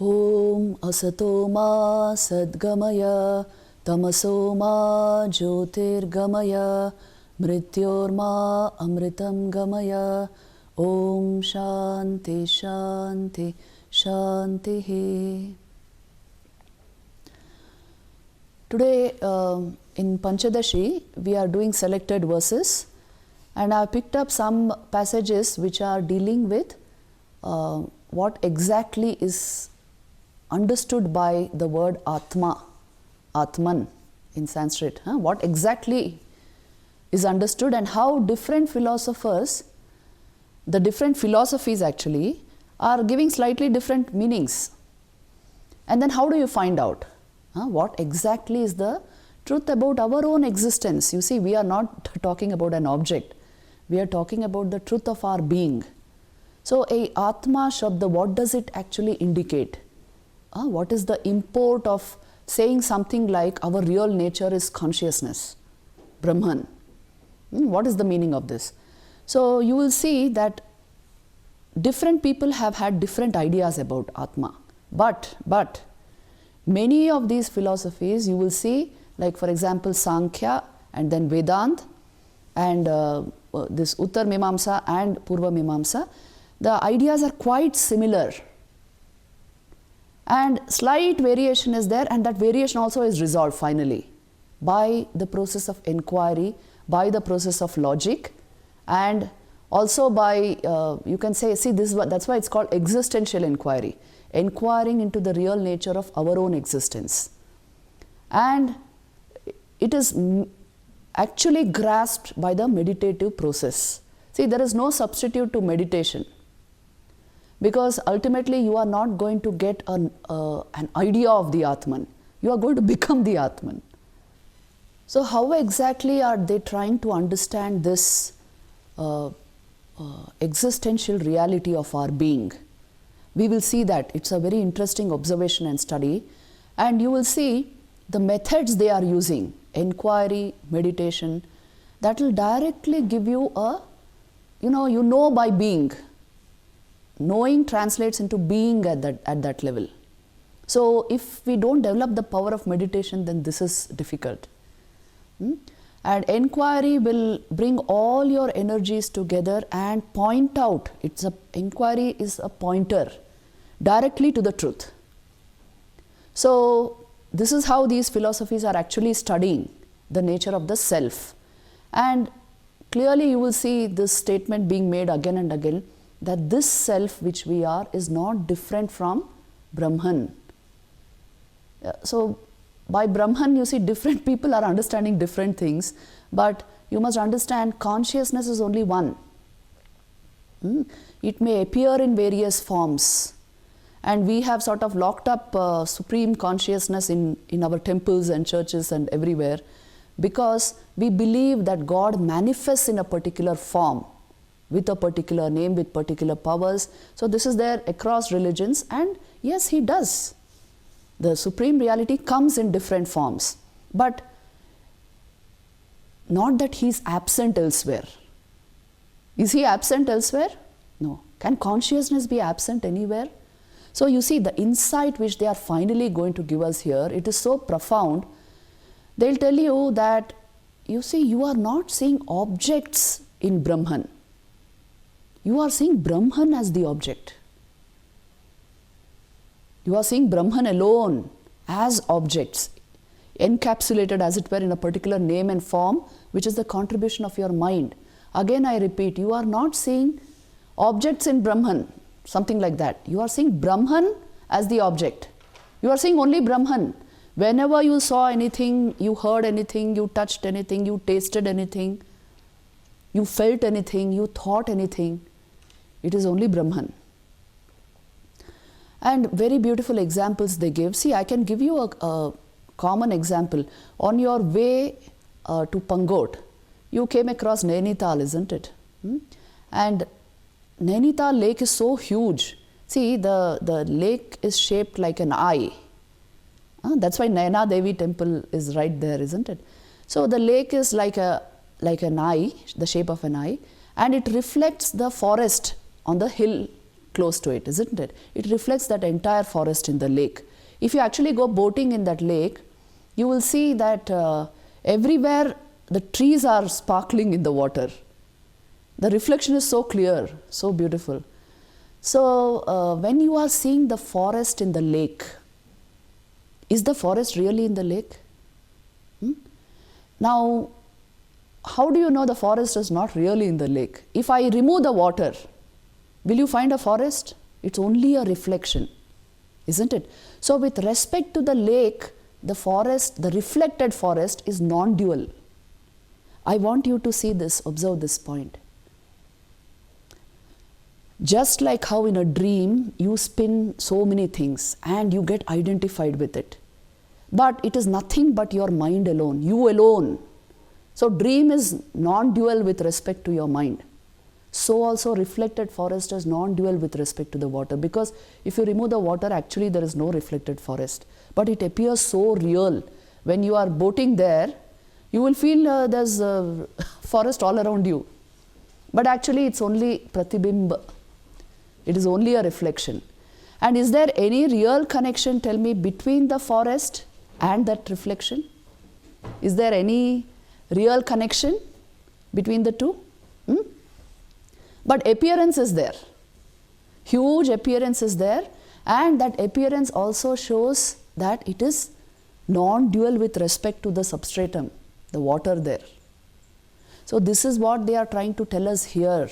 Om Asato Ma Sadgamaya Tamaso Ma Jyotirgamaya Mrityor Ma Amritam Gamaya. Om Shanti Shanti Shanti. Today in Panchadashi we are doing selected verses, and I have picked up some passages which are dealing with what exactly is understood by the word Atma, Atman in Sanskrit. What exactly is understood, and how different philosophers, the different philosophies actually, are giving slightly different meanings. And then how do you find out what exactly is the truth about our own existence? You see, we are not talking about an object. We are talking about the truth of our being. So a Atma Shabda, what does it actually indicate? What is the import of saying something like our real nature is consciousness, Brahman? What is the meaning of this? So you will see that different people have had different ideas about Atma. But many of these philosophies you will see, like for example Sankhya and then Vedanta and this Uttar Mimamsa and Purva Mimamsa, the ideas are quite similar. And slight variation is there, and that variation also is resolved finally by the process of inquiry, by the process of logic, and also by, you can say, see, that's why it's called existential inquiry, inquiring into the real nature of our own existence. And it is actually grasped by the meditative process. See, there is no substitute to meditation, because ultimately you are not going to get an idea of the Atman. You are going to become the Atman. So how exactly are they trying to understand this existential reality of our being? We will see that. It's a very interesting observation and study. And you will see the methods they are using, inquiry, meditation, that will directly give you a, you know by being. Knowing translates into being at that level. So if we don't develop the power of meditation, then this is difficult. And inquiry will bring all your energies together and point out. Inquiry is a pointer directly to the truth. So this is how these philosophies are actually studying the nature of the self. And clearly you will see this statement being made again and again, that this self which we are is not different from Brahman. So by Brahman, you see, different people are understanding different things, but you must understand consciousness is only one. It may appear in various forms, and we have sort of locked up supreme consciousness in our temples and churches and everywhere, because we believe that God manifests in a particular form, with a particular name, with particular powers. So this is there across religions, and yes, He does. The Supreme Reality comes in different forms, but not that He is absent elsewhere. Is He absent elsewhere? No. Can consciousness be absent anywhere? So you see, the insight which they are finally going to give us here, it is so profound. They'll tell you that, you see, you are not seeing objects in Brahman. You are seeing Brahman as the object. You are seeing Brahman alone as objects, encapsulated as it were in a particular name and form, which is the contribution of your mind. Again I repeat, you are not seeing objects in Brahman, something like that. You are seeing Brahman as the object. You are seeing only Brahman. Whenever you saw anything, you heard anything, you touched anything, you tasted anything, you felt anything, you thought anything, it is only Brahman. And very beautiful examples they give. See, I can give you a common example. On your way to Pangot, you came across Nainital, isn't it? And Nainital lake is so huge. See, the lake is shaped like an eye. That's why Naina Devi temple is right there, isn't it? So the lake is like an eye, the shape of an eye, and it reflects the forest on the hill close to it, isn't it? It reflects that entire forest in the lake. If you actually go boating in that lake, you will see that everywhere the trees are sparkling in the water. The reflection is so clear, so beautiful. So when you are seeing the forest in the lake, is the forest really in the lake? Now, how do you know the forest is not really in the lake? If I remove the water, will you find a forest? It's only a reflection, isn't it? So with respect to the lake, the forest, the reflected forest is non-dual. I want you to see this, observe this point. Just like how in a dream you spin so many things and you get identified with it. But it is nothing but your mind alone, you alone. So dream is non-dual with respect to your mind. So also reflected forest is non-dual with respect to the water, because if you remove the water, actually there is no reflected forest. But it appears so real. When you are boating there, you will feel there's a forest all around you. But actually it's only pratibimb. It is only a reflection. And is there any real connection, tell me, between the forest and that reflection? Is there any real connection between the two? But appearance is there. Huge appearance is there, and that appearance also shows that it is non-dual with respect to the substratum, the water there. So this is what they are trying to tell us here.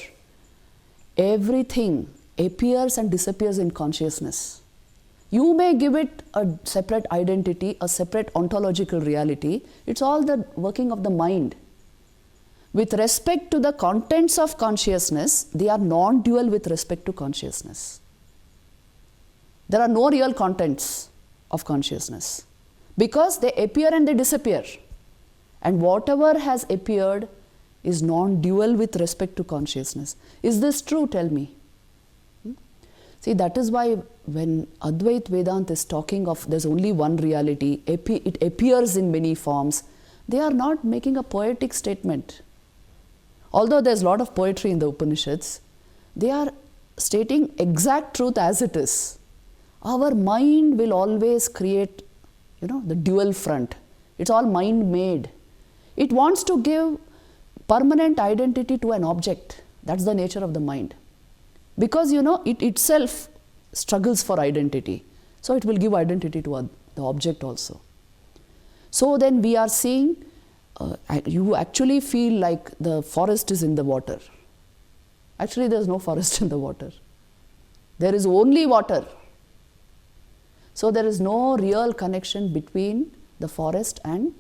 Everything appears and disappears in consciousness. You may give it a separate identity, a separate ontological reality. It's all the working of the mind. With respect to the contents of consciousness, they are non-dual with respect to consciousness. There are no real contents of consciousness because they appear and they disappear. And whatever has appeared is non-dual with respect to consciousness. Is this true? Tell me. See, that is why when Advait Vedanta is talking of there's only one reality, it appears in many forms, they are not making a poetic statement. Although there's a lot of poetry in the Upanishads, they are stating exact truth as it is. Our mind will always create, the dual front. It's all mind-made. It wants to give permanent identity to an object. That's the nature of the mind. Because, it itself struggles for identity. So it will give identity to the object also. So then we are seeing, you actually feel like the forest is in the water. Actually, there is no forest in the water. There is only water. So there is no real connection between the forest and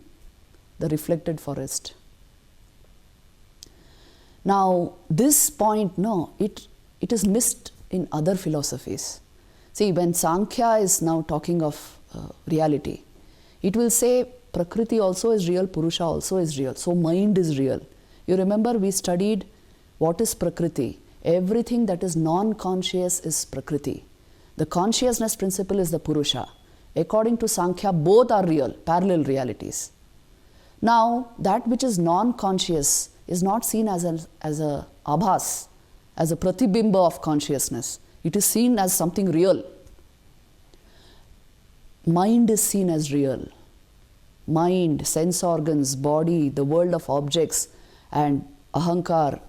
the reflected forest. Now, this point, it is missed in other philosophies. See, when Sankhya is now talking of reality, it will say Prakriti also is real, Purusha also is real. So mind is real. You remember we studied what is Prakriti. Everything that is non-conscious is Prakriti. The consciousness principle is the Purusha. According to Sankhya, both are real, parallel realities. Now, that which is non-conscious is not seen as a abhas, as a pratibimba of consciousness. It is seen as something real. Mind is seen as real. Mind, sense organs, body, the world of objects, and ahankar,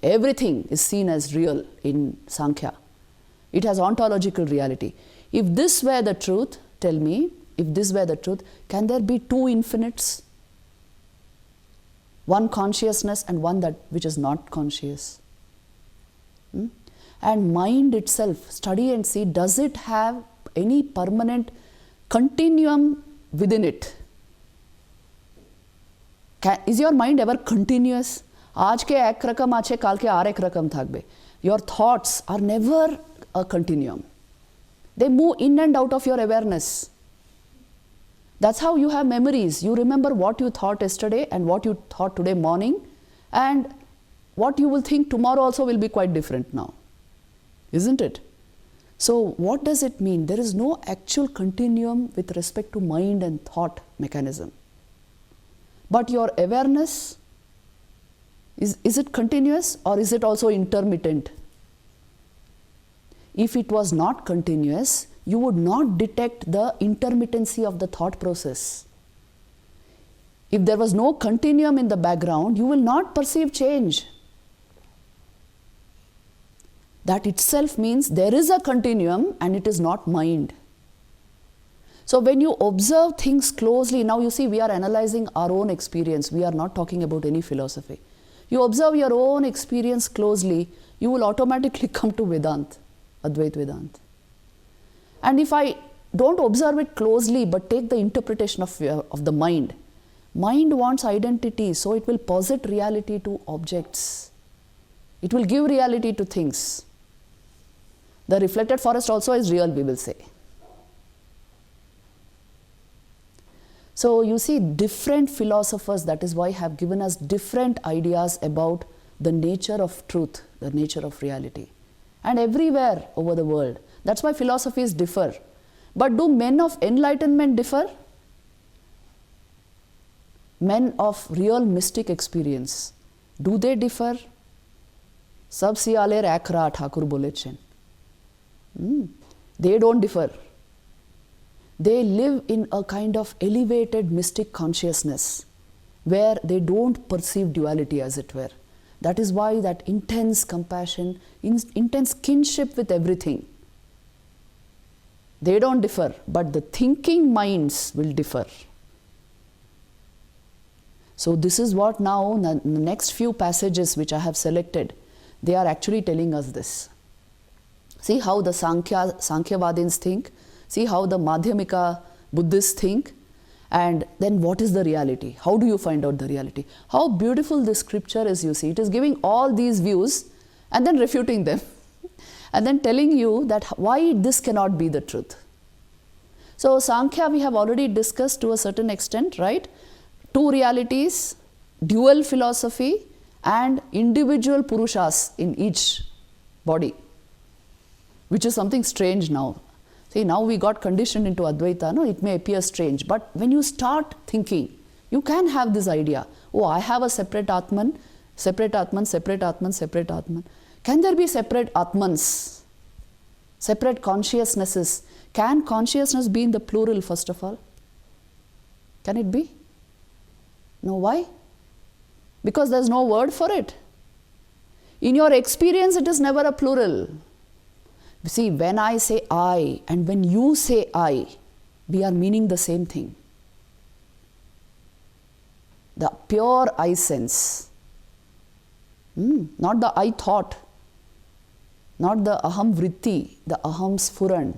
everything is seen as real in Sankhya. It has ontological reality. If this were the truth, tell me, if this were the truth, can there be two infinites? One consciousness and one that which is not conscious. And mind itself, study and see, does it have any permanent continuum within it? Is your mind ever continuous? आज के एक रकम आछे काल के are एक रकम थाकबे. Your thoughts are never a continuum. They move in and out of your awareness. That's how you have memories. You remember what you thought yesterday and what you thought today morning, and what you will think tomorrow also will be quite different now. Isn't it? So what does it mean? There is no actual continuum with respect to mind and thought mechanism. But your awareness, is it continuous or is it also intermittent? if it was not continuous, you would not detect the intermittency of the thought process. If there was no continuum in the background, you will not perceive change. That itself means there is a continuum and it is not mind. So when you observe things closely, now you see we are analyzing our own experience. We are not talking about any philosophy. You observe your own experience closely, you will automatically come to Vedanta, Advaita Vedanta. And if I don't observe it closely but take the interpretation of the mind, mind wants identity, so it will posit reality to objects. It will give reality to things. The reflected forest also is real, we will say. So you see, different philosophers, that is why, have given us different ideas about the nature of truth, the nature of reality. And everywhere over the world. That's why philosophies differ. But do men of enlightenment differ? Men of real mystic experience, do they differ? Sab siyaler ekra, Thakur bolechen. They don't differ. They live in a kind of elevated mystic consciousness where they don't perceive duality, as it were. That is why that intense compassion, intense kinship with everything. They don't differ, but the thinking minds will differ. So this is what now, the next few passages which I have selected, they are actually telling us this. See how the Sankhyavadins think, see how the Madhyamika Buddhists think, and then what is the reality? How do you find out the reality? How beautiful this scripture is, you see. It is giving all these views and then refuting them and then telling you that why this cannot be the truth. So Sankhya we have already discussed to a certain extent, right? Two realities, dual philosophy and individual purushas in each body, which is something strange now. See, now we got conditioned into Advaita, no? It may appear strange, but when you start thinking, you can have this idea, oh, I have a separate Atman, separate Atman, separate Atman, separate Atman. Can there be separate Atmans, separate consciousnesses? Can consciousness be in the plural, first of all? Can it be? No, why? Because there is no word for it. In your experience, it is never a plural. See, when I say I and when you say I, we are meaning the same thing. The pure I sense, not the I thought, not the aham vritti, the aham sphuran,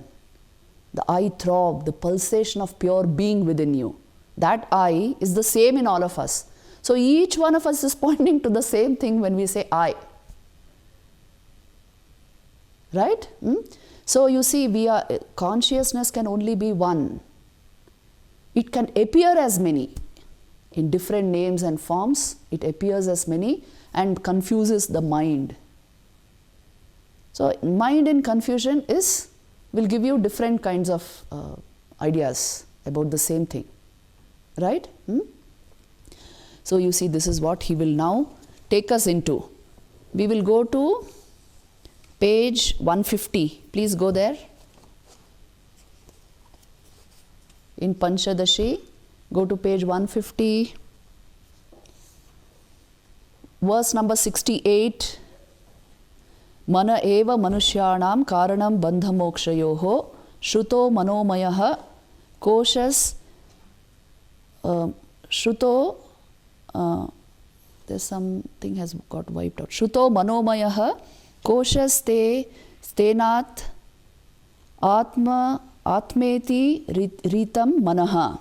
the I throb, the pulsation of pure being within you. That I is the same in all of us. So each one of us is pointing to the same thing when we say I. Right? So you see, consciousness can only be one. It can appear as many. In different names and forms, it appears as many and confuses the mind. So mind in confusion will give you different kinds of ideas about the same thing. Right? So you see, this is what he will now take us into. We will go to page 150. Please go there. In Panchadashi, go to page 150, verse number 68. Mana eva manushyanam karanam bandha mokshayoho shruto manomayaha koshas shruto there's something has got wiped out. Shruto manomayaha koshas stenat atmeti ritam manaha.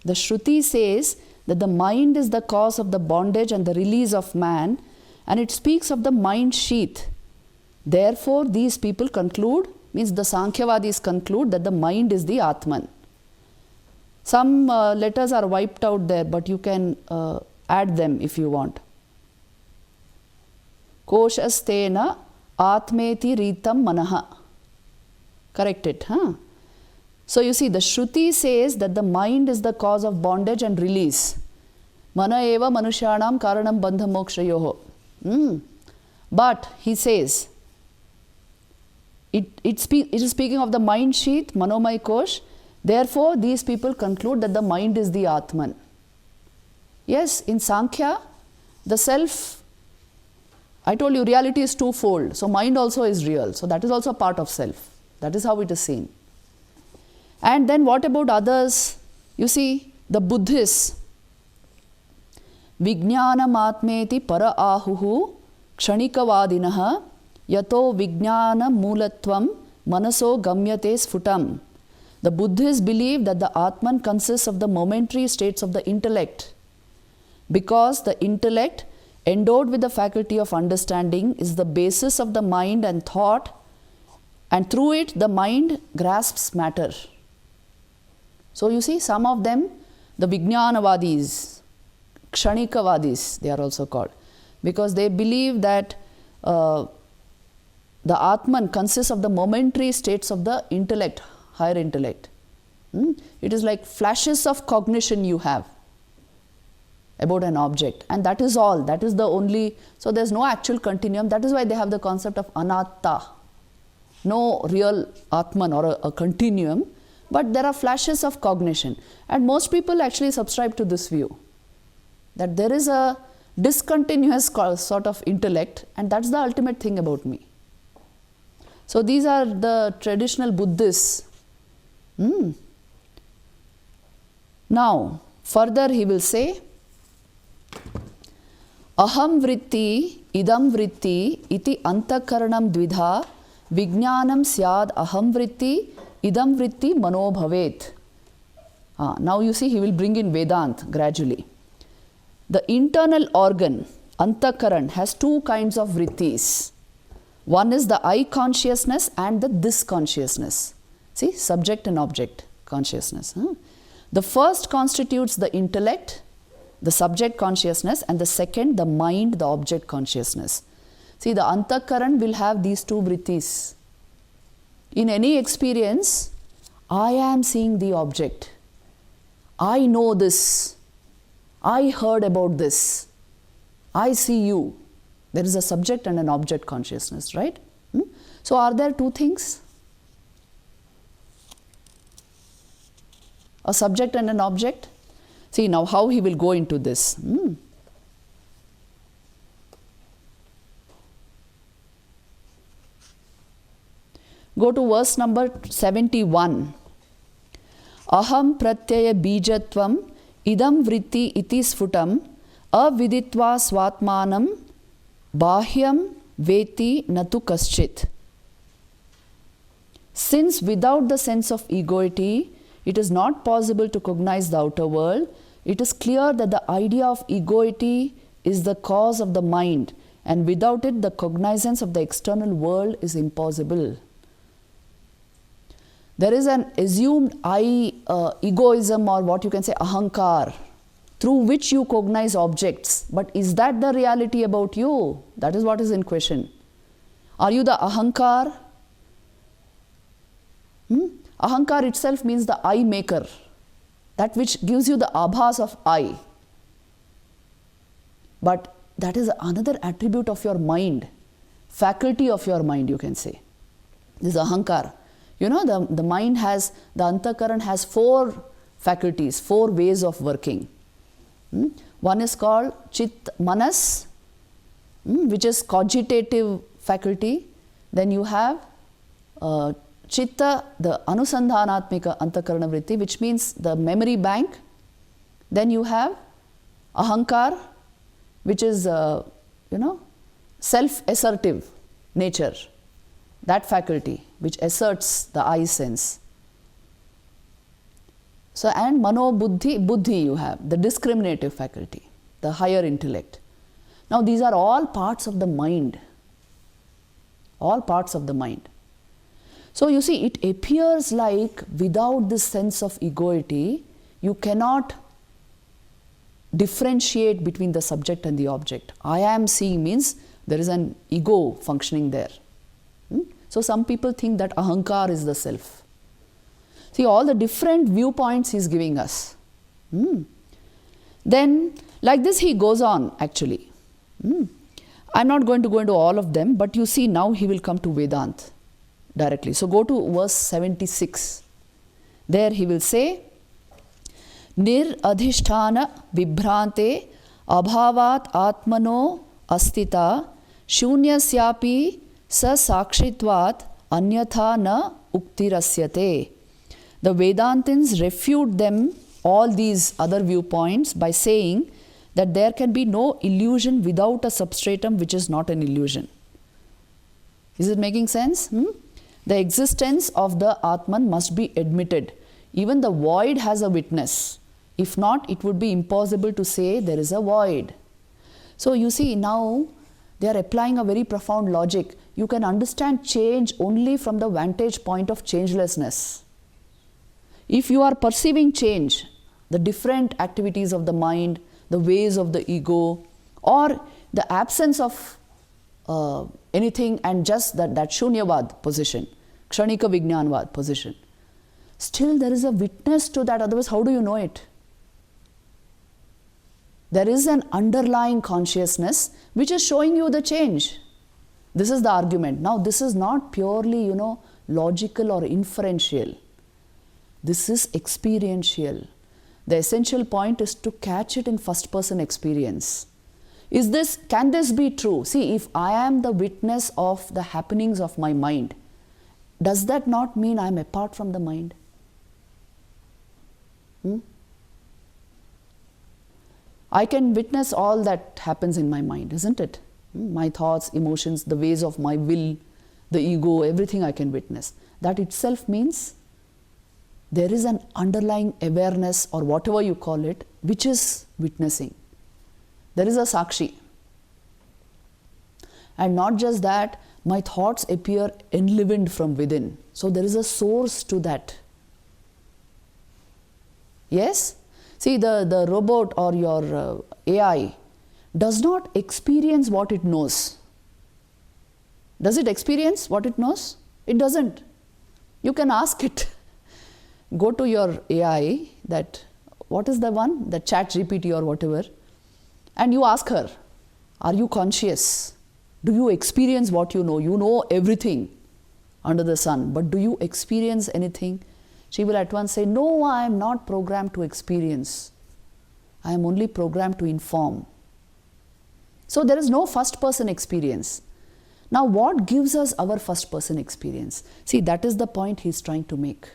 The Shruti says that the mind is the cause of the bondage and the release of man, and it speaks of the mind sheath. Therefore, these people conclude, means the Sankhyavadis conclude, that the mind is the Atman. Some letters are wiped out there, but you can add them if you want. Koshastena atmeti ritam manaha. Correct it, huh? So you see, the Shruti says that the mind is the cause of bondage and release. Mana eva manushyanam karanam bandha mokshayoho. But he says, it is speaking of the mind sheath, Manomay Kosh. Therefore, these people conclude that the mind is the Atman. Yes, in Sankhya, the self, I told you reality is twofold. So, mind also is real. So, that is also part of self. That is how it is seen. And then what about others? You see, the Buddhists, Vijnanam Atmeti para ahuhu kshanikavadinaha yato vijnana moolatvam manaso gamyate sfutam. The Buddhists believe that the Atman consists of the momentary states of the intellect, because the intellect, endowed with the faculty of understanding, is the basis of the mind and thought, and through it the mind grasps matter. So you see, some of them, the Vijnanavadis, Kshanikavadis, they are also called, because they believe that the Atman consists of the momentary states of the intellect, higher intellect. It is like flashes of cognition you have about an object, and that is all. That is the only, so there is no actual continuum. That is why they have the concept of anatta. No real Atman or a continuum, but there are flashes of cognition. And most people actually subscribe to this view, that there is a discontinuous sort of intellect, and that's the ultimate thing about me. So these are the traditional Buddhists. Now, further he will say, Aham vritti, idam vritti, iti antakaranam dvidha, vijnanam syad aham vritti, idam vritti mano bhavet. Now you see, he will bring in Vedant gradually. The internal organ, antakaran, has two kinds of vrittis. One is the I consciousness and the this consciousness. See, subject and object consciousness. The first constitutes the intellect, the subject consciousness, and the second, the mind, the object consciousness. See, the antakaran will have these two vrittis. In any experience, I am seeing the object. I know this. I heard about this. I see you. There is a subject and an object consciousness, right? So, are there two things? A subject and an object? See now how he will go into this. Go to verse number 71. Aham pratyaya bijatvam idam vritti iti sfutam aviditva swatmanam bahyam veti natu kaschit. Since without the sense of egoity, it is not possible to cognize the outer world, it is clear that the idea of egoity is the cause of the mind, and without it, the cognizance of the external world is impossible. There is an assumed egoism, or what you can say ahankar, through which you cognize objects. But is that the reality about you? That is what is in question. Are you the ahankar? Ahankar itself means the I maker, that which gives you the abhas of I. But that is another attribute of your mind, faculty of your mind, you can say. This is ahankar. You know, the mind has, the antakaran has four faculties, four ways of working. One is called chit manas, which is cogitative faculty. Then you have chitta, the anusandhanatmika antakarana vritti, which means the memory bank. Then you have ahankar, which is self-assertive nature, that faculty which asserts the I sense. So, and mano buddhi you have, the discriminative faculty, the higher intellect. Now these are all parts of the mind, all parts of the mind. So you see, it appears like without this sense of egoity, you cannot differentiate between the subject and the object. I am seeing means there is an ego functioning there. So some people think that ahankar is the self. See all the different viewpoints he is giving us. Then like this he goes on actually. I am not going to go into all of them, but you see now he will come to Vedanta. directly. So go to verse 76. There he will say, Nir adhisthana vibhrante abhavat atmano astita shunyasyapi sa sakshitvat anyatha na uktirasyate. The Vedantins refute them, all these other viewpoints, by saying that there can be no illusion without a substratum which is not an illusion. Is it making sense? The existence of the Atman must be admitted. Even the void has a witness. If not, it would be impossible to say there is a void. So you see, now they are applying a very profound logic. You can understand change only from the vantage point of changelessness. If you are perceiving change, the different activities of the mind, the ways of the ego, or the absence of anything and just that shunyavad position, kshanika vijnanvad position, still there is a witness to that, otherwise how do you know it? There is an underlying consciousness which is showing you the change. This is the argument. Now this is not purely, logical or inferential. This is experiential. The essential point is to catch it in first person experience. Can this be true? See, if I am the witness of the happenings of my mind, does that not mean I am apart from the mind? I can witness all that happens in my mind, isn't it? My thoughts, emotions, the ways of my will, the ego, everything I can witness. That itself means there is an underlying awareness, or whatever you call it, which is witnessing. There is a sakshi. And not just that, my thoughts appear enlivened from within. So there is a source to that. Yes? See, the robot or your AI does not experience what it knows. Does it experience what it knows? It doesn't. You can ask it. Go to your AI, that what is the one, the chat GPT or whatever, and you ask her, are you conscious? Do you experience what you know? You know everything under the sun, but do you experience anything? She will at once say, no, I am not programmed to experience. I am only programmed to inform. So there is no first person experience. Now what gives us our first person experience? See, that is the point he is trying to make.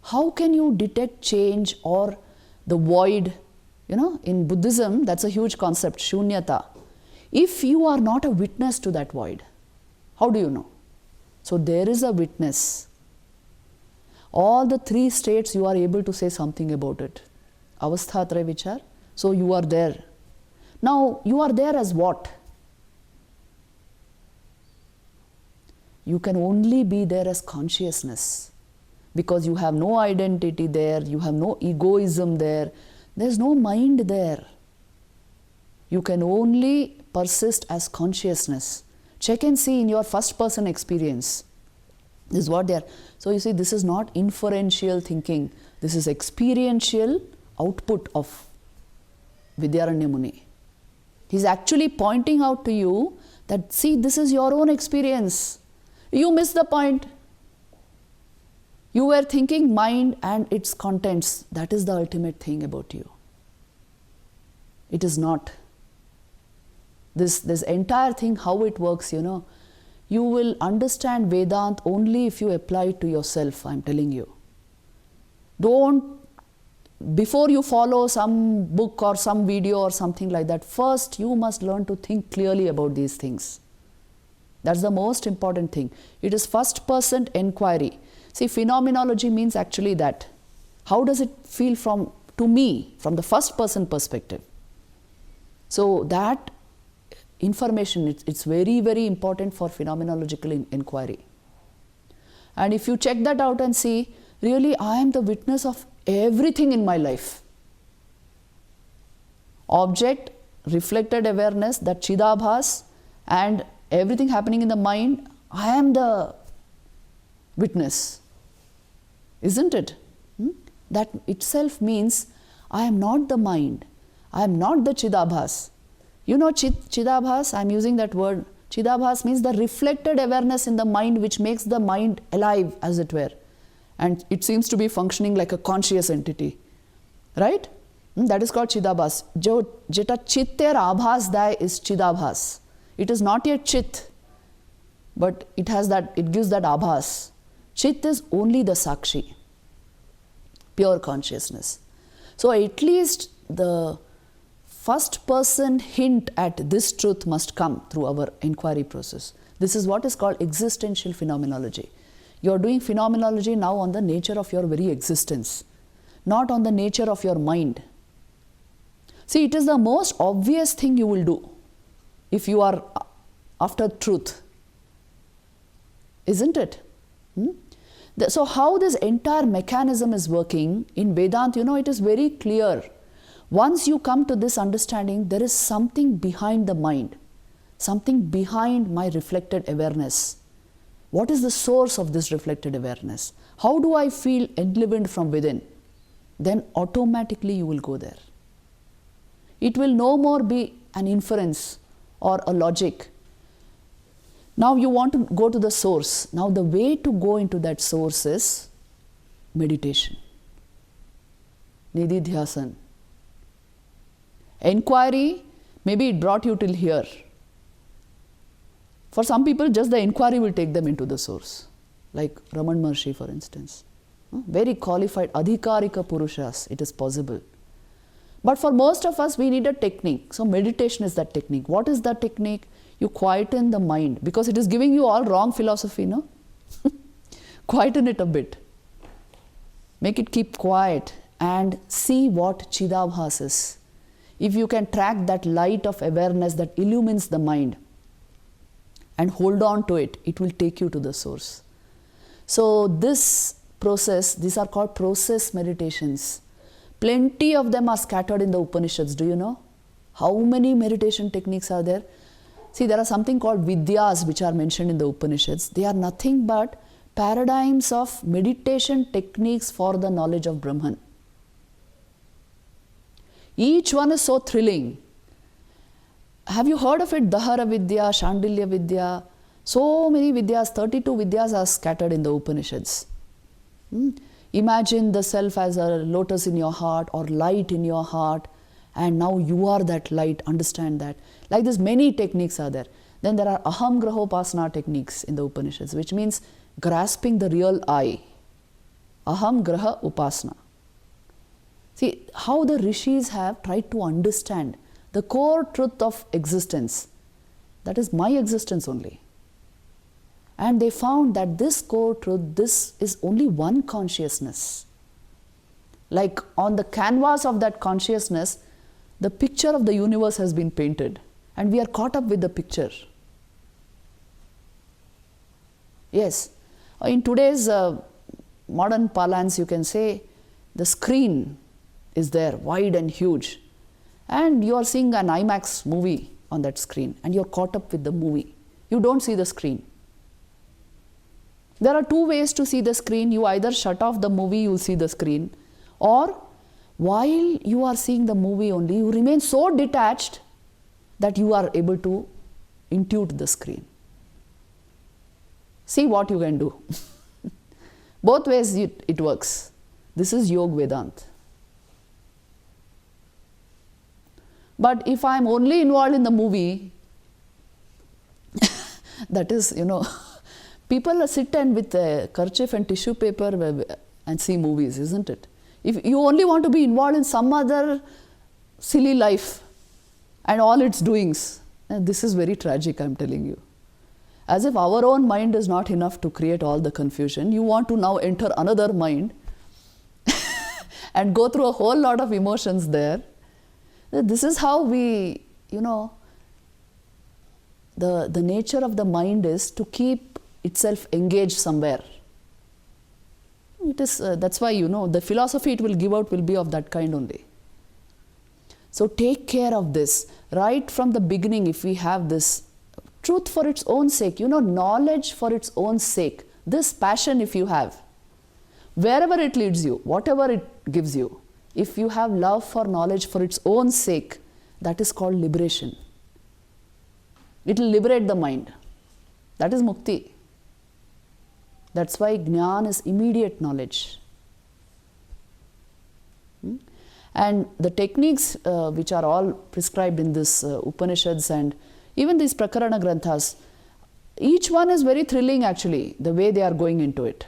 How can you detect change or the void? In Buddhism, that's a huge concept, shunyata. If you are not a witness to that void, how do you know? So there is a witness. All the three states you are able to say something about it. Avasthatraya vichar. So you are there. Now you are there as what? You can only be there as consciousness. Because you have no identity there, you have no egoism there, there's no mind there. You can only persist as consciousness. Check and see in your first person experience. This is what they are. So you see, this is not inferential thinking. This is experiential output of Vidyaranya Muni. He's actually pointing out to you that, see, this is your own experience. You missed the point. You were thinking mind and its contents. That is the ultimate thing about you. It is not. This entire thing, how it works, you will understand Vedant only if you apply it to yourself, I'm telling you. Before you follow some book or some video or something like that, first you must learn to think clearly about these things. That's the most important thing. It is first person inquiry. See, phenomenology means actually that. How does it feel to me from the first person perspective? So that information, it's very, very important for phenomenological inquiry. And if you check that out and see, really I am the witness of everything in my life. Object, reflected awareness, that Chidabhas, and everything happening in the mind, I am the witness. Isn't it? That itself means I am not the mind. I am not the Chidabhas. Chidabhas, I am using that word Chidabhas means the reflected awareness in the mind which makes the mind alive, as it were. And it seems to be functioning like a conscious entity. Right? That is called Chidabhas. Jeta chitter abhas dai is Chidabhas. It is not yet Chit, but it gives that abhas. Chit is only the Sakshi, pure consciousness. So at least the first person hint at this truth must come through our inquiry process. This is what is called existential phenomenology. You are doing phenomenology now on the nature of your very existence, not on the nature of your mind. See, it is the most obvious thing you will do if you are after truth, isn't it? So how this entire mechanism is working in Vedanta, it is very clear. Once you come to this understanding, there is something behind the mind, something behind my reflected awareness. What is the source of this reflected awareness? How do I feel enlivened from within? Then automatically you will go there. It will no more be an inference or a logic. Now you want to go to the source. Now the way to go into that source is meditation, nididhyasan. Inquiry, maybe it brought you till here. For some people, just the inquiry will take them into the source, like Raman Maharshi, for instance. Very qualified, adhikarika purushas, it is possible. But for most of us, we need a technique. So meditation is that technique. What is that technique? You quieten the mind, because it is giving you all wrong philosophy, no? Quieten it a bit. Make it keep quiet and see what Chidabhas is. If you can track that light of awareness that illumines the mind and hold on to it, it will take you to the source. So this process, these are called process meditations. Plenty of them are scattered in the Upanishads. Do you know? How many meditation techniques are there? See, there are something called Vidyas which are mentioned in the Upanishads. They are nothing but paradigms of meditation techniques for the knowledge of Brahman. Each one is so thrilling. Have you heard of it? Dahara Vidya, Shandilya Vidya. So many Vidyas, 32 Vidyas are scattered in the Upanishads. Imagine the self as a lotus in your heart or light in your heart, and now you are that light, understand that. Like this, many techniques are there. Then there are Aham Grahopasana techniques in the Upanishads, which means grasping the real I. Aham Graha Upasana. See how the rishis have tried to understand the core truth of existence. That is my existence only. And they found that this core truth, this is only one consciousness. Like on the canvas of that consciousness, the picture of the universe has been painted, and we are caught up with the picture. Yes, in today's modern parlance, you can say the screen is there, wide and huge, and you are seeing an IMAX movie on that screen, and you are caught up with the movie. You don't see the screen. There are two ways to see the screen. You either shut off the movie, you will see the screen, or while you are seeing the movie only, you remain so detached that you are able to intuit the screen. See what you can do. Both ways it works. This is Yoga Vedanta. But if I am only involved in the movie, that is, people sit and with a kerchief and tissue paper and see movies, isn't it? If you only want to be involved in some other silly life and all its doings, this is very tragic, I am telling you. As if our own mind is not enough to create all the confusion, you want to now enter another mind and go through a whole lot of emotions there. This is how we, the nature of the mind is to keep itself engaged somewhere. It is, that's why, the philosophy it will give out will be of that kind only. So take care of this. Right from the beginning, if we have this truth for its own sake, knowledge for its own sake, this passion if you have, wherever it leads you, whatever it gives you, if you have love for knowledge for its own sake, that is called liberation. It will liberate the mind. That is mukti. That's why jnana is immediate knowledge. And the techniques which are all prescribed in this Upanishads and even these Prakarana Granthas, each one is very thrilling actually, the way they are going into it.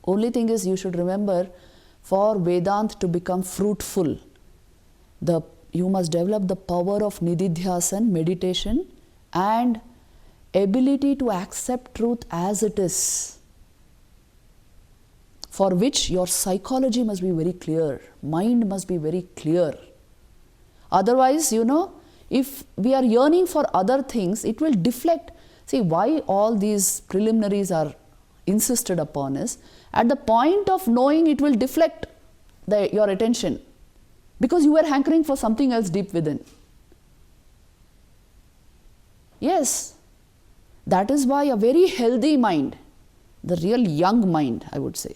Only thing is, you should remember, for Vedant to become fruitful, you must develop the power of nididhyasan, meditation, and ability to accept truth as it is, for which your psychology must be very clear, mind must be very clear. Otherwise, if we are yearning for other things, it will deflect. See, why all these preliminaries are insisted upon is, at the point of knowing, it will deflect your attention, because you were hankering for something else deep within. Yes, that is why a very healthy mind, the real young mind, I would say,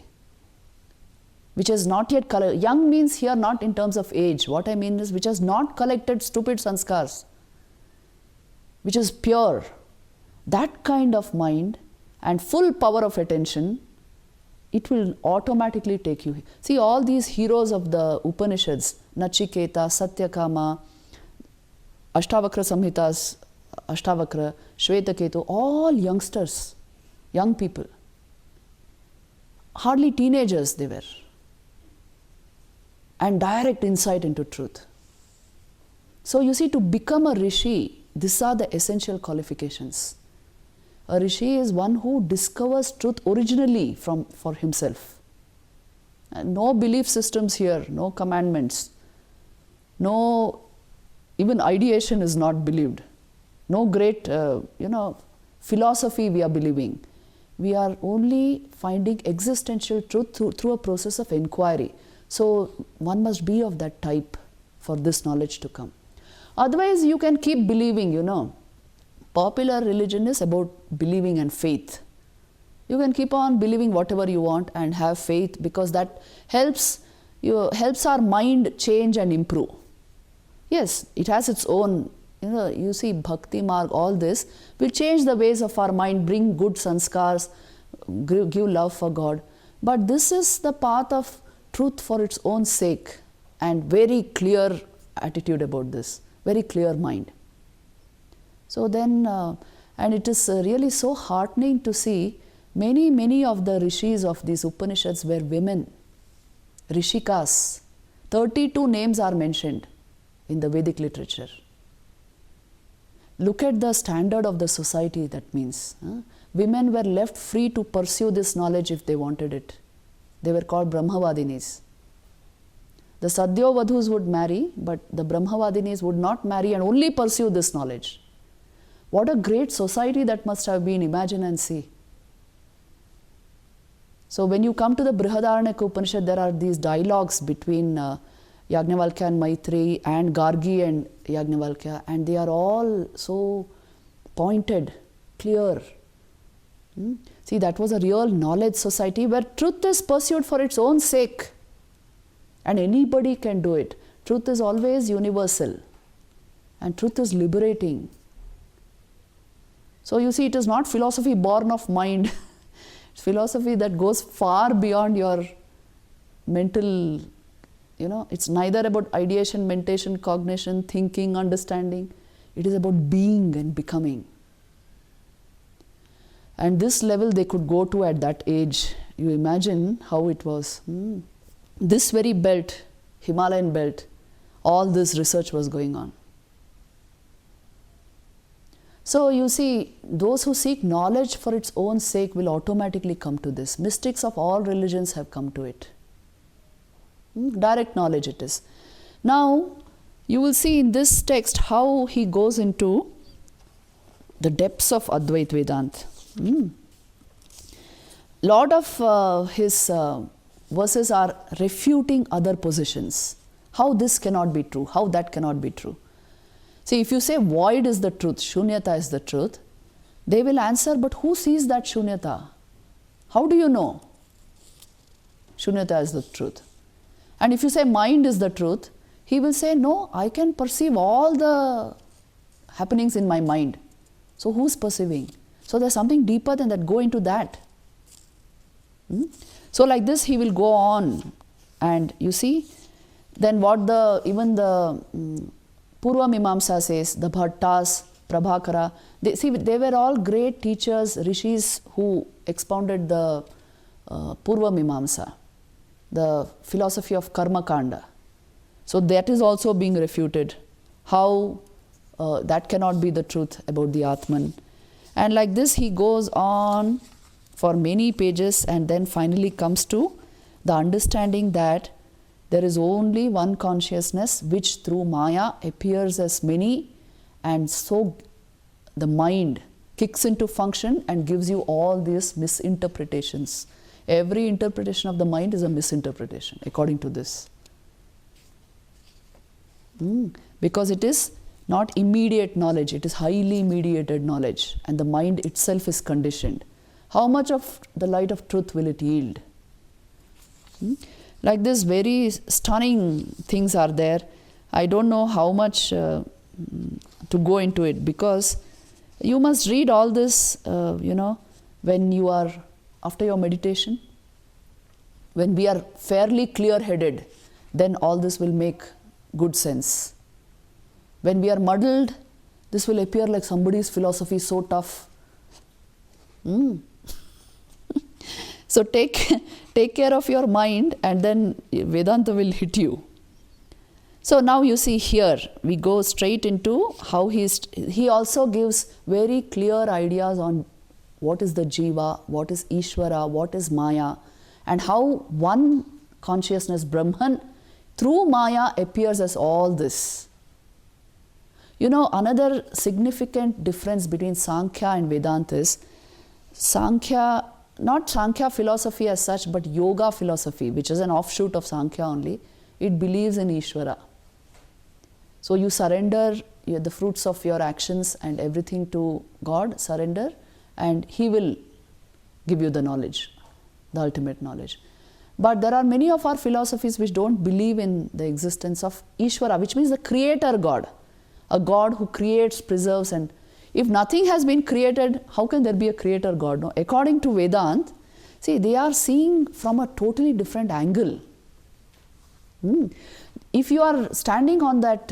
which has not yet collected, young means here not in terms of age, what I mean is which has not collected stupid sanskars, which is pure, that kind of mind and full power of attention, it will automatically take you. See, all these heroes of the Upanishads, Nachiketa, Satyakama, Ashtavakra Samhitas, Ashtavakra, Shvetaketu, all youngsters, young people, hardly teenagers they were, and direct insight into truth. So you see, to become a rishi, these are the essential qualifications. A rishi is one who discovers truth originally for himself. And no belief systems here, no commandments, no, even ideation is not believed. No great, philosophy we are believing. We are only finding existential truth through a process of inquiry. So one must be of that type for this knowledge to come. Otherwise, you can keep believing, Popular religion is about believing and faith. You can keep on believing whatever you want and have faith, because that helps our mind change and improve. Yes, it has its own, you see, bhakti marg, all this will change the ways of our mind, bring good sanskars, give love for God. But this is the path of truth for its own sake, and very clear attitude about this, very clear mind. So then, and it is really so heartening to see many of the rishis of these Upanishads were women, rishikas. 32 names are mentioned in the Vedic literature. Look at the standard of the society, that means. Women were left free to pursue this knowledge if they wanted it. They were called Brahmavadinis. The Sadyovadhus would marry, but the Brahmavadinis would not marry and only pursue this knowledge. What a great society that must have been, imagine and see. So when you come to the Brihadaranyaka Upanishad, there are these dialogues between Yajnavalkya and Maitreyi and Gargi and Yajnavalkya, and they are all so pointed, clear. See, that was a real knowledge society where truth is pursued for its own sake, and anybody can do it. Truth is always universal, and truth is liberating. So you see, it is not philosophy born of mind. It's philosophy that goes far beyond your mental, it's neither about ideation, mentation, cognition, thinking, understanding. It is about being and becoming. And this level they could go to at that age. You imagine how it was. This very belt, Himalayan belt, all this research was going on. So you see, those who seek knowledge for its own sake will automatically come to this. Mystics of all religions have come to it. Direct knowledge it is. Now, you will see in this text how he goes into the depths of Advait Vedanta. Lot of his verses are refuting other positions. How this cannot be true, how that cannot be true. See, if you say void is the truth, shunyata is the truth, they will answer, but who sees that shunyata? How do you know shunyata is the truth? And if you say mind is the truth, he will say, no, I can perceive all the happenings in my mind. So who's perceiving? So there's something deeper than that. Go into that. So like this he will go on, and you see, then what even the Purva Mimamsa says, the Bhattas, Prabhakara, they were all great teachers, rishis who expounded the Purva Mimamsa, the philosophy of Karma Kanda. So that is also being refuted. How that cannot be the truth about the Atman. And like this he goes on for many pages, and then finally comes to the understanding that there is only one consciousness which through Maya appears as many, and so the mind kicks into function and gives you all these misinterpretations. Every interpretation of the mind is a misinterpretation according to this. Because it is not immediate knowledge, it is highly mediated knowledge, and the mind itself is conditioned. How much of the light of truth will it yield? Like this, very stunning things are there. I don't know how much to go into it, because you must read all this, when you are after your meditation. When we are fairly clear-headed, then all this will make good sense. When we are muddled, this will appear like somebody's philosophy is so tough. So take care of your mind, and then Vedanta will hit you. So now you see here, we go straight into how he also gives very clear ideas on what is the Jiva, what is Ishvara, what is Maya, and how one consciousness, Brahman, through Maya appears as all this. Another significant difference between Sankhya and Vedanta is Sankhya, not Sankhya philosophy as such, but yoga philosophy, which is an offshoot of Sankhya only. It believes in Ishvara. So you surrender the fruits of your actions and everything to God, surrender, and He will give you the knowledge, the ultimate knowledge. But there are many of our philosophies which don't believe in the existence of Ishvara, which means the creator God, a God who creates, preserves, and if nothing has been created, how can there be a creator God? No? According to Vedanta, see, they are seeing from a totally different angle. If you are standing on that,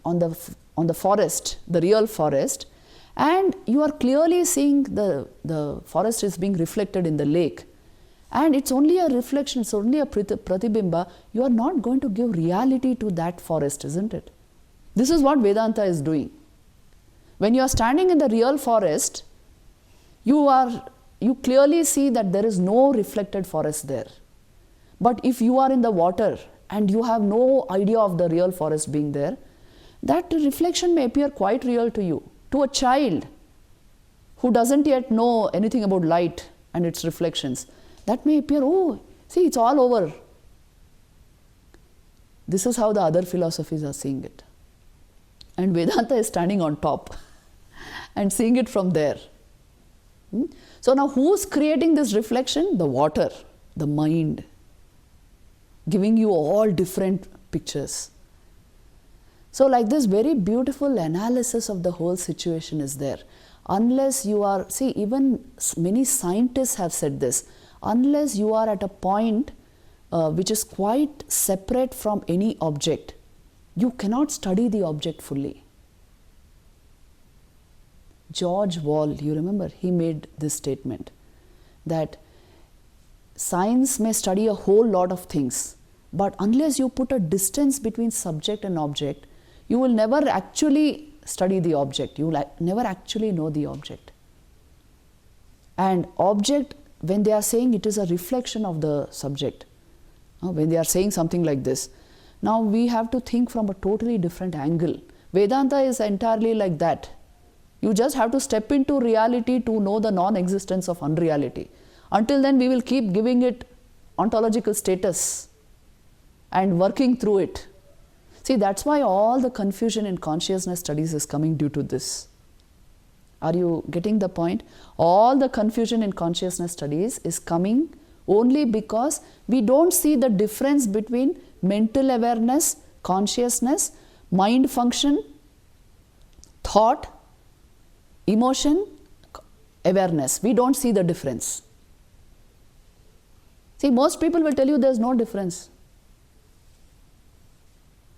on the forest, the real forest, and you are clearly seeing the forest is being reflected in the lake, and it's only a reflection, it's only a pratibimba, you are not going to give reality to that forest, isn't it? This is what Vedanta is doing. When you are standing in the real forest, you clearly see that there is no reflected forest there. But if you are in the water and you have no idea of the real forest being there, that reflection may appear quite real to you. To a child who doesn't yet know anything about light and its reflections, that may appear, oh, see, it's all over. This is how the other philosophies are seeing it. And Vedanta is standing on top and seeing it from there. So now who's creating this reflection? The water, the mind, giving you all different pictures. So like this very beautiful analysis of the whole situation is there. Unless you are, see, even many scientists have said this, unless you are at a point which is quite separate from any object, you cannot study the object fully. George Wall, you remember, he made this statement that science may study a whole lot of things, but unless you put a distance between subject and object, you will never actually study the object. You will never actually know the object. And object, when they are saying it is a reflection of the subject, when they are saying something like this, now we have to think from a totally different angle. Vedanta is entirely like that. You just have to step into reality to know the non-existence of unreality. Until then, we will keep giving it ontological status and working through it. See, that's why all the confusion in consciousness studies is coming due to this. Are you getting the point? All the confusion in consciousness studies is coming only because we don't see the difference between mental awareness, consciousness, mind function, thought, emotion, awareness. We don't see the difference. See, most people will tell you there's no difference.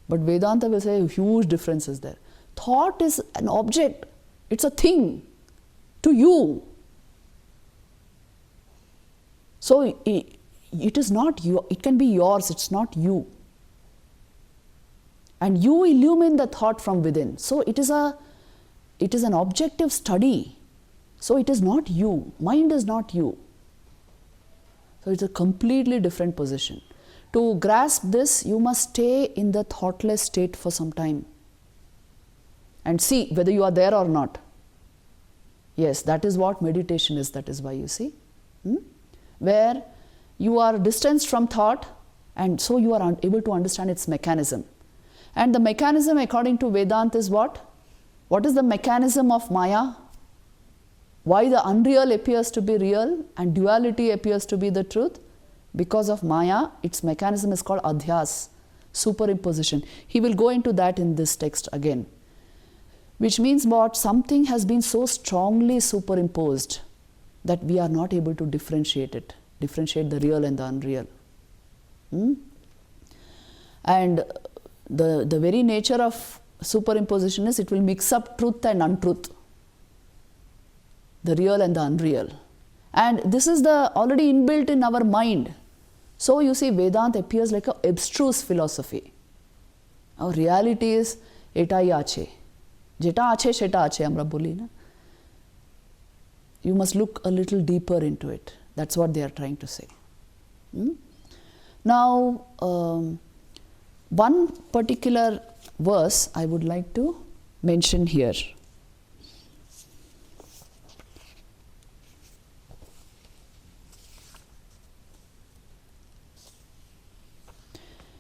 But Vedanta will say huge difference is there. Thought is an object. It's a thing to you. So it is not you. It can be yours. It's not you. And you illumine the thought from within. So it is an objective study. So it is not you. Mind is not you. So it's a completely different position. To grasp this, you must stay in the thoughtless state for some time and see whether you are there or not. Yes, that is what meditation is. That is why you see. Where you are distanced from thought, and so you are able to understand its mechanism. And the mechanism according to Vedanta is what? What is the mechanism of Maya? Why the unreal appears to be real and duality appears to be the truth? Because of Maya, its mechanism is called adhyas, superimposition. He will go into that in this text again. Which means what? Something has been so strongly superimposed that we are not able to differentiate it, differentiate the real and the unreal. And the very nature of superimposition is it will mix up truth and untruth, the real and the unreal. And this is already inbuilt in our mind. So you see, Vedanta appears like an abstruse philosophy. Our reality is etai ache. Jeta ache, sheta ache, amra boli na. You must look a little deeper into it. That's what they are trying to say. Now, one particular verse I would like to mention here.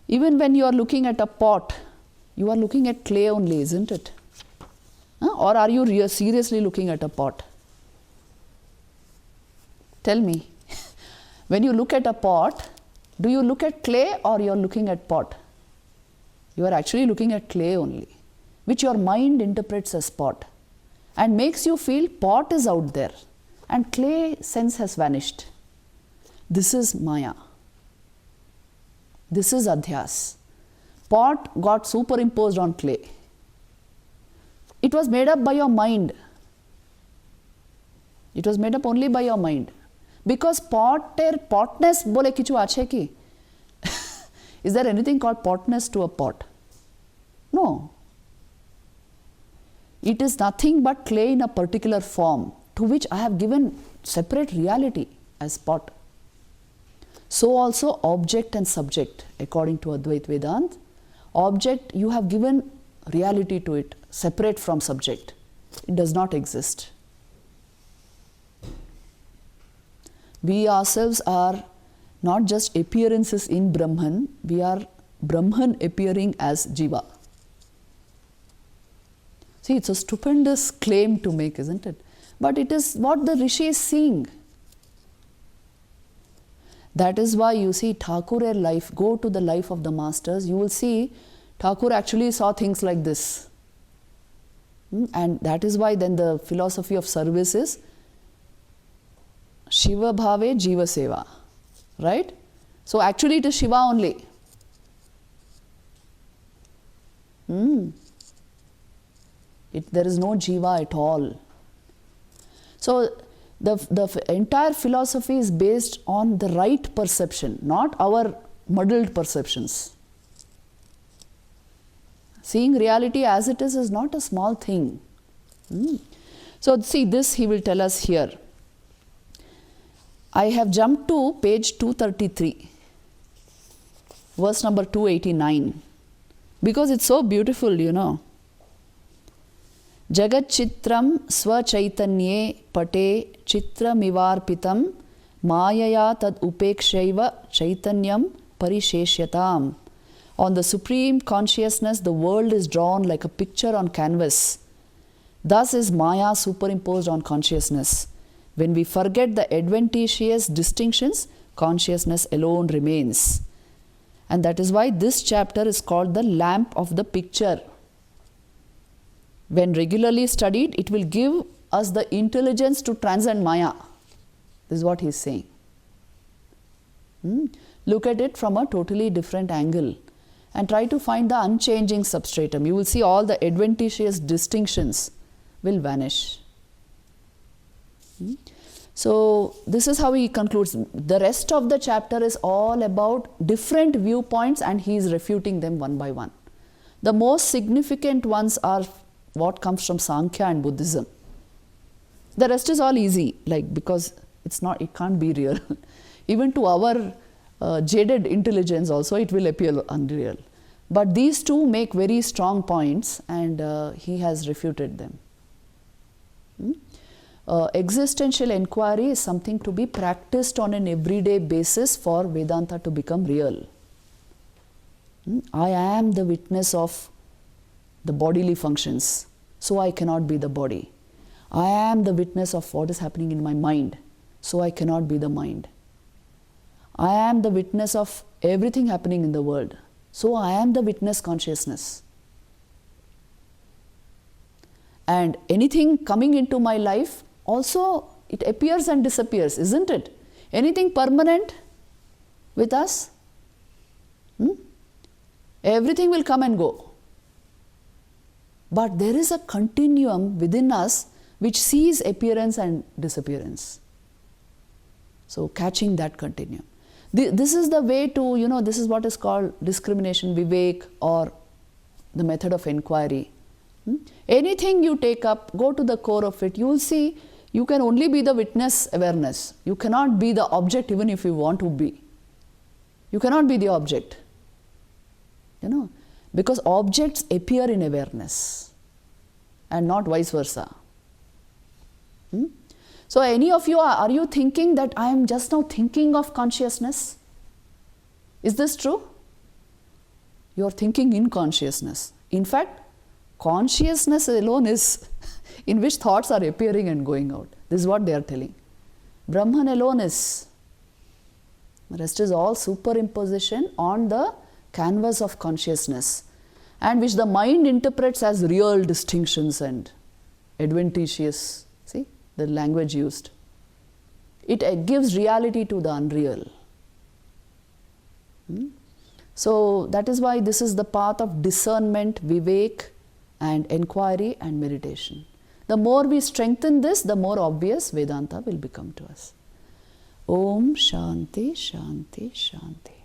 Even when you are looking at a pot, you are looking at clay only, isn't it? Or are you seriously looking at a pot? Tell me. When you look at a pot, do you look at clay or you are looking at pot? You are actually looking at clay only, which your mind interprets as pot and makes you feel pot is out there and clay sense has vanished. This is Maya. This is adhyas. Pot got superimposed on clay. It was made up by your mind. It was made up only by your mind. Because potness bole kichu ache ki? Is there anything called potness to a pot? No. It is nothing but clay in a particular form to which I have given separate reality as pot. So also object and subject, according to Advaita Vedanta. Object, you have given reality to it, separate from subject. It does not exist. We ourselves are not just appearances in Brahman, we are Brahman appearing as Jiva. See, it's a stupendous claim to make, isn't it? But it is what the Rishi is seeing. That is why you see Thakur life, go to the life of the masters, you will see Thakur actually saw things like this. And that is why then the philosophy of service is Shiva Bhave Jiva Seva. Right? So actually it is Shiva only. There is no Jiva at all. So the entire philosophy is based on the right perception, not our muddled perceptions. Seeing reality as it is not a small thing. So see, this he will tell us here. I have jumped to page 233, verse number 289, because it's so beautiful, you know. Jagat chitram swachaitanye pate chitramivarpitam mayaya tad upekshaiva chaitanyam parisheshyatam. On the supreme consciousness, the world is drawn like a picture on canvas. Thus is Maya superimposed on consciousness. When we forget the adventitious distinctions, consciousness alone remains. And that is why this chapter is called the lamp of the picture. when regularly studied, it will give us the intelligence to transcend Maya. This is what he is saying. Look at it from a totally different angle and try to find the unchanging substratum. You will see all the adventitious distinctions will vanish. So this is how he concludes. The rest of the chapter is all about different viewpoints, and he is refuting them one by one. The most significant ones are what comes from Sankhya and Buddhism. The rest is all easy, because it can't be real. Even to our jaded intelligence also it will appear unreal. But these two make very strong points, and he has refuted them. Existential inquiry is something to be practiced on an everyday basis for Vedanta to become real. I am the witness of the bodily functions, so I cannot be the body. I am the witness of what is happening in my mind, so I cannot be the mind. I am the witness of everything happening in the world, so I am the witness consciousness. And anything coming into my life, also it appears and disappears, isn't it? Anything permanent with us? Everything will come and go. But there is a continuum within us which sees appearance and disappearance. So catching that continuum. This is the way to, this is what is called discrimination, vivek, or the method of inquiry. Anything you take up, go to the core of it, you will see you can only be the witness awareness. You cannot be the object even if you want to be. You cannot be the object. Because objects appear in awareness and not vice versa. So any of you, are you thinking that I am just now thinking of consciousness? Is this true? You are thinking in consciousness. In fact, consciousness alone is in which thoughts are appearing and going out. This is what they are telling. Brahman alone is. The rest is all superimposition on the canvas of consciousness, and which the mind interprets as real distinctions and adventitious. See the language used. It gives reality to the unreal. So that is why this is the path of discernment, vivek, and inquiry and meditation. The more we strengthen this, the more obvious Vedanta will become to us. Om Shanti Shanti Shanti.